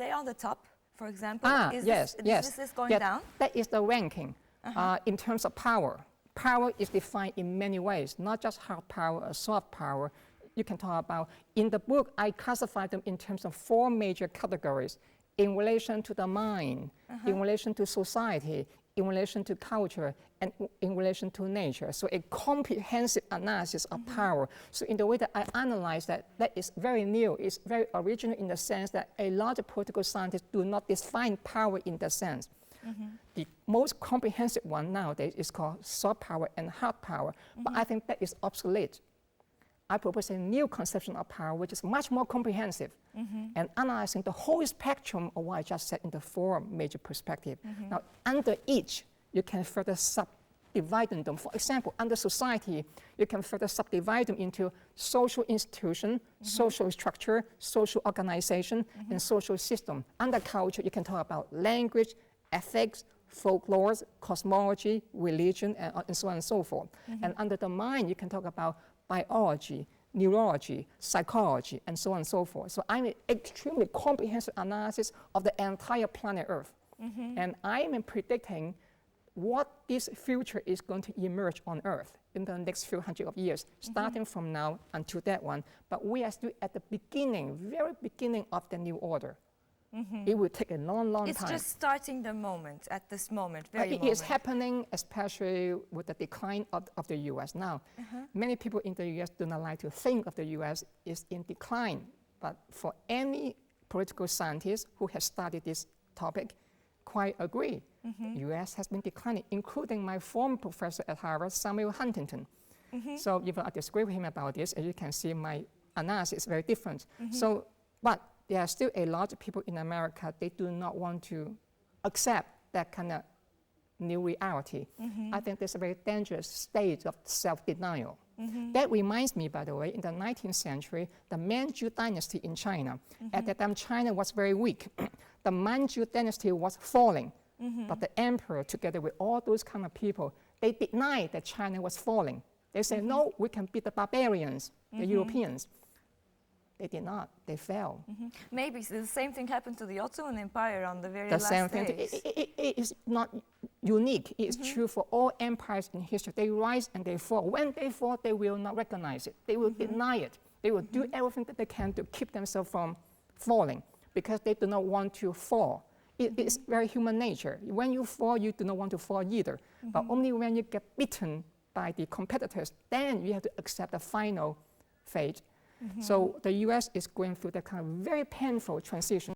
they on the top, for example? Yes. This is going down? That is the ranking. In terms of power. Power is defined in many ways, not just hard power or soft power. You can talk about, in the book, I classify them in terms of 4 major categories: in relation to the mind, in relation to society, in relation to culture, and in relation to nature. So a comprehensive analysis of power. So in the way that I analyze that, that is very new. It's very original in the sense that a lot of political scientists do not define power in that sense. The most comprehensive one nowadays is called soft power and hard power, but I think that is obsolete. I propose a new conception of power which is much more comprehensive and analyzing the whole spectrum of what I just said in the 4 major perspectives. Now, under each, you can further subdivide them. For example, under society, you can further subdivide them into social institution, social structure, social organization, and social system. Under culture, you can talk about language, ethics, folklore, cosmology, religion, and so on and so forth. And under the mind, you can talk about biology, neurology, psychology, and so on and so forth. So I'm an extremely comprehensive analysis of the entire planet Earth. And I'm predicting what this future is going to emerge on Earth in the next few hundred of years, starting from now until that one. But we are still at the beginning, very beginning of the new order. It will take a long time. It's just starting the moment, at this moment, It is happening, especially with the decline of the U.S. now. Many people in the U.S. do not like to think of the U.S. is in decline. But for any political scientist who has studied this topic, quite agree. U.S. has been declining, including my former professor at Harvard, Samuel Huntington. So even I disagree with him about this, as you can see, my analysis is very different. But there are still a lot of people in America, they do not want to accept that kind of new reality. I think there's a very dangerous state of self-denial. That reminds me, by the way, in the 19th century, the Manchu dynasty in China. At that time, China was very weak. The Manchu dynasty was falling. But the emperor, together with all those kind of people, they denied that China was falling. They said, no, we can beat the barbarians, the Europeans. They did not. They fell. Maybe the same thing happened to the Ottoman Empire on the very last days. It is not unique. It's true for all empires in history. They rise and they fall. When they fall, they will not recognize it. They will deny it. They will do everything that they can to keep themselves from falling because they do not want to fall. It is very human nature. When you fall, you do not want to fall either. But only when you get beaten by the competitors, then you have to accept the final fate. So the U.S. is going through that kind of very painful transition.